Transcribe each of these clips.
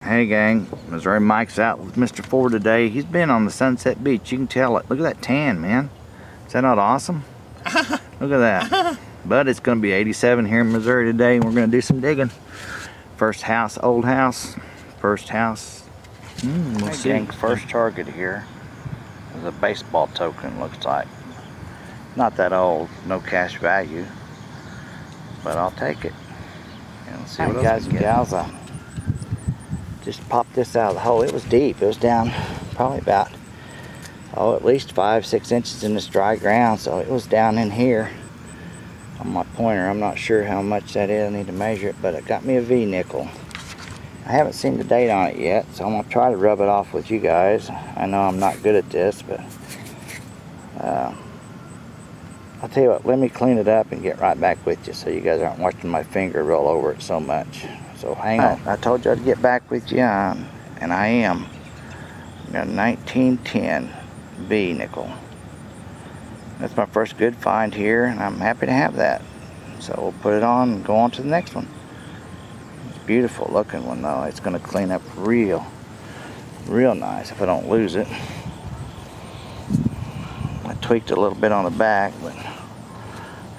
Hey gang, Missouri Mike's out with Mr. Ford today. He's been on the Sunset Beach. You can tell it. Look at that tan, man. Is that not awesome? Look at that. But it's going to be 87 here in Missouri today, and we're going to do some digging. First house, old house. First house. We'll see. Gang, first target here is a baseball token, looks like. Not that old, no cash value, but I'll take it. And let's see what else guys and gals. Just popped this out of the hole. It was deep. It was down probably about, at least 5-6 inches in this dry ground. So it was down in here on my pointer. I'm not sure how much that is. I need to measure it, but it got me a V nickel. I haven't seen the date on it yet, so I'm gonna try to rub it off with you guys. I know I'm not good at this, but I'll tell you what, let me clean it up and get right back with you so you guys aren't watching my finger roll over it so much. So hang on. I told you I'd get back with you, and I am. I got a 1910 V nickel. That's my first good find here, and I'm happy to have that. So we'll put it on and go on to the next one. It's a beautiful looking one though. It's going to clean up real nice if I don't lose it. I tweaked a little bit on the back, but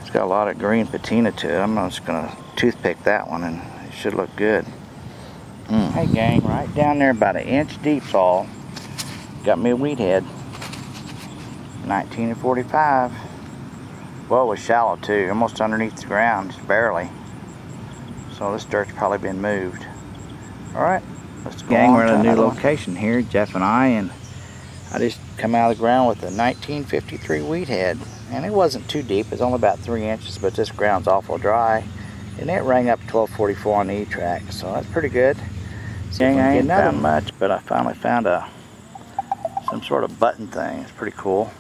it's got a lot of green patina to it. I'm just going to toothpick that one, and it should look good. Hey gang, right down there about 1 inch deep fall, got me a wheat head. 1945. Well, it was shallow too, almost underneath the ground, just barely. So this dirt's probably been moved. Alright, let's go. Gang, we're at a new location here, Jeff and I just come out of the ground with a 1953 wheat head. And it wasn't too deep, it's only about 3 inches, but this ground's awful dry. And it rang up 1244 on the E-track, so that's pretty good. See, I ain't found much, but I finally found some sort of button thing. It's pretty cool.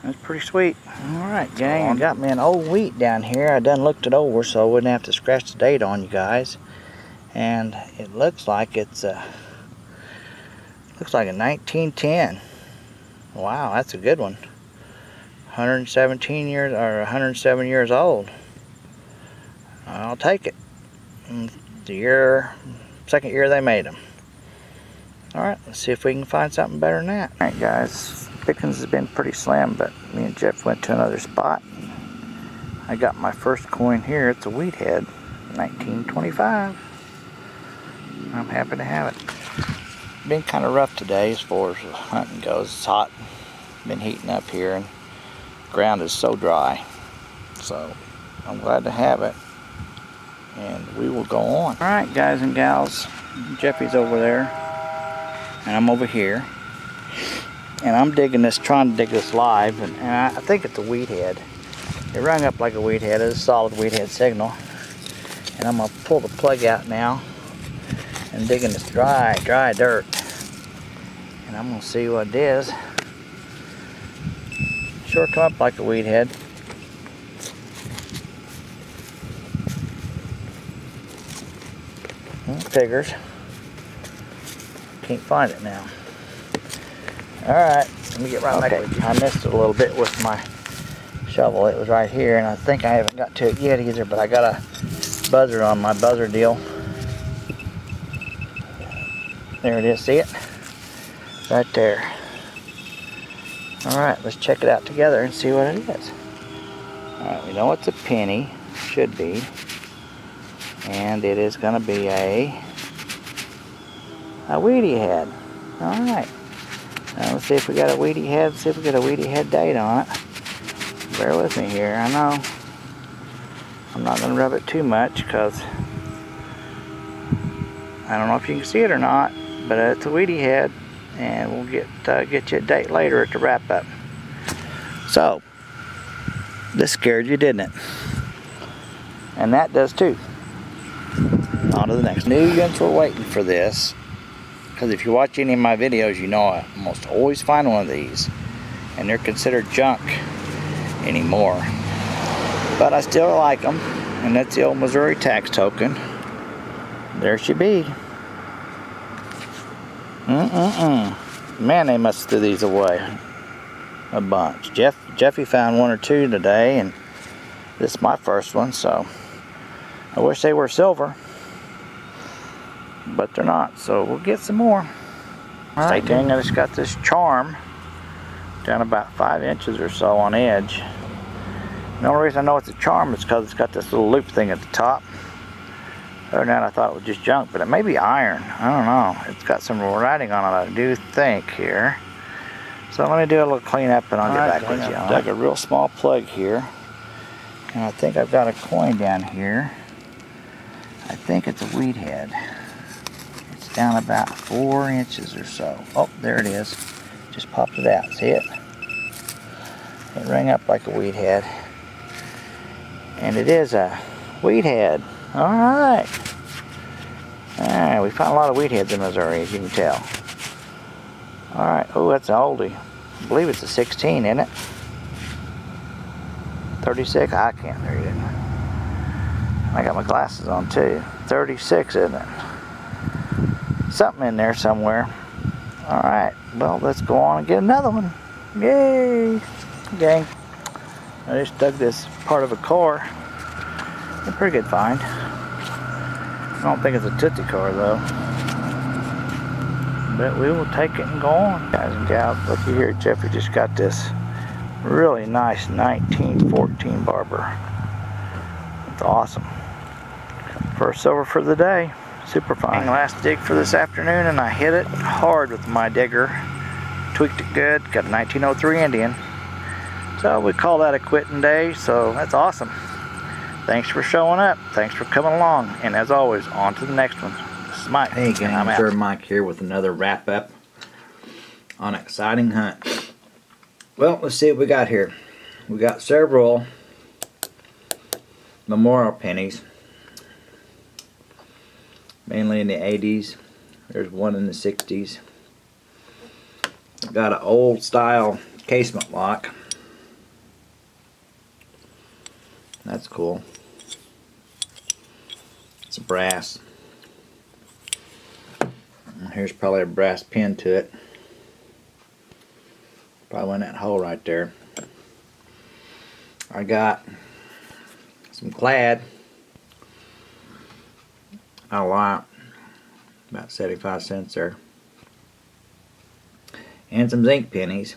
That's pretty sweet. Alright gang, I got me an old wheat down here. I done looked it over so I wouldn't have to scratch the date on you guys. And it looks like it's a 1910. Wow, that's a good one. 117 years or 107 years old. I'll take it. Second year they made them. Alright, let's see if we can find something better than that. Alright guys, pickings has been pretty slim, but me and Jeff went to another spot. I got my first coin here. It's a wheat head, 1925. I'm happy to have it. Been kind of rough today as far as hunting goes. It's hot. Been heating up here, and the ground is so dry. So I'm glad to have it. And we will go on. Alright guys and gals, Jeffy's over there and I'm over here, and I'm digging this, trying to dig this live, and I think it's a wheat head. It rung up like a wheat head. It's a solid wheat head signal, and I'm going to pull the plug out now and digging this dry dirt, and I'm going to see what it is. Sure come up like a wheat head. Figures. Can't find it now. Alright, let me get right back with you. I missed it a little bit with my shovel. It was right here, and I think I haven't got to it yet either, but I got a buzzer on my buzzer deal. There it is, see it? Right there. Alright, let's check it out together and see what it is. Alright, we know it's a penny, should be. And it is going to be a Wheatie head. Alright. Now let's see if we got a Wheatie head. See if we got a Wheatie head date on it. Bear with me here. I know I'm not going to rub it too much because I don't know if you can see it or not, but it's a Wheatie head, and we'll get you a date later at the wrap up. So this scared you, didn't it? And that does too. On to the next. New units were waiting for this, because if you watch any of my videos, you know I almost always find one of these, and they're considered junk anymore, but I still like them. And that's the old Missouri tax token. There she be. Man, they must have threw these away a bunch. Jeffy found one or two today, and this is my first one, so I wish they were silver. but they're not. So we'll get some more. Alright, dang, I just got this charm down about 5 inches or so on edge. The only reason I know it's a charm is because it's got this little loop thing at the top. Other than that, I thought it was just junk, but it may be iron. I don't know. It's got some writing on it, I do think, here. So let me do a little cleanup and I'll get back with you. I dug a real small plug here. And I think I've got a coin down here. I think it's a weed head. It's down about 4 inches or so. Oh, there it is. Just popped it out. See it? It rang up like a weed head. And it is a weed head. Alright. Alright, we found a lot of weed heads in Missouri, as you can tell. Alright, oh, that's an oldie. I believe it's a 16, isn't it? 36? I can't read it. I got my glasses on too. 36, isn't it? Something in there somewhere. Alright, well, let's go on and get another one. Yay! Gang. I just dug this part of a car. A pretty good find. I don't think it's a Tootsie car though. But we will take it and go on. Guys and gals, looky here. Jeffrey just got this really nice 1914 Barber. It's awesome. First silver for the day. Super fine. Last dig for this afternoon, and I hit it hard with my digger. Tweaked it good. Got a 1903 Indian. So we call that a quitting day. So that's awesome. Thanks for showing up. Thanks for coming along. And as always, on to the next one. This is Mike. Hey gang, Sir Mike here with another wrap up on an exciting hunt. Well, let's see what we got here. We got several memorial pennies, mainly in the 80s. There's one in the 60s. Got an old style casement lock. That's cool. It's a brass. Here's probably a brass pin to it. Probably in that hole right there. I got some clad. Not a lot. About 75 cents there. And some zinc pennies.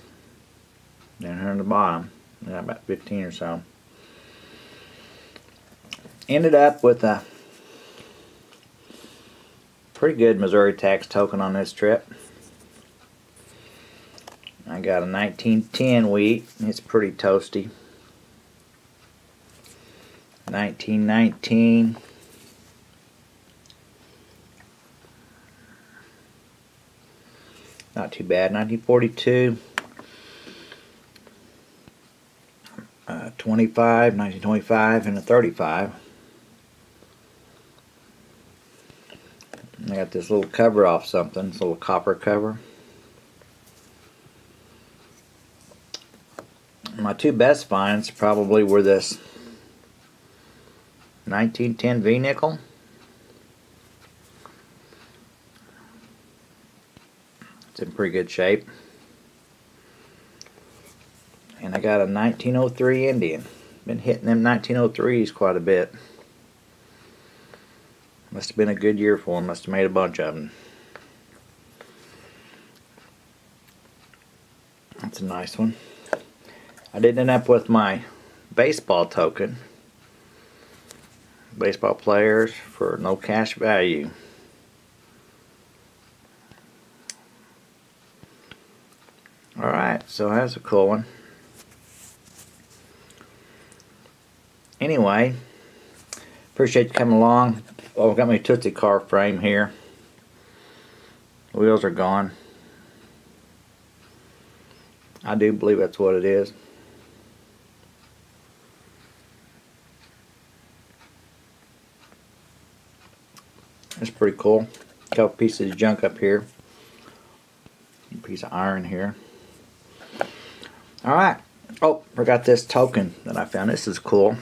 Down here on the bottom. About 15 or so. Ended up with a pretty good Missouri tax token on this trip. I got a 1910 wheat. It's pretty toasty. 1919. Not too bad. 1942. 25, 1925, and a 35. I got this little cover off something, this little copper cover. My two best finds probably were this 1910 V-nickel. It's in pretty good shape. And I got a 1903 Indian. Been hitting them 1903s quite a bit. Must have been a good year for them. Must have made a bunch of them. That's a nice one. I did end up with my baseball token. Baseball players for no cash value. Alright, so that's a cool one. Anyway, appreciate you coming along. Oh, I've got my Tootsie car frame here. The wheels are gone. I do believe that's what it is. That's pretty cool. A couple pieces of junk up here. A piece of iron here. Alright. Oh, forgot this token that I found. This is cool.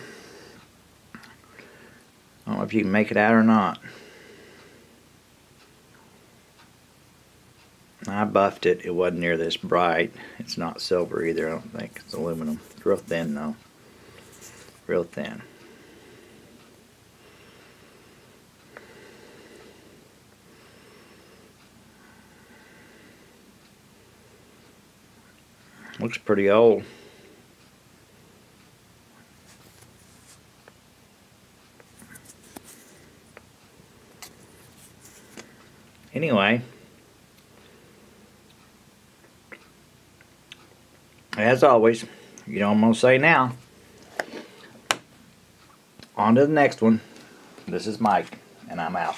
I don't know if you can make it out or not. I buffed it. It wasn't near this bright. It's not silver either. I don't think. It's aluminum. It's real thin though. Real thin. Looks pretty old. Anyway, as always, you know what I'm going to say now. On to the next one. This is Mike, and I'm out.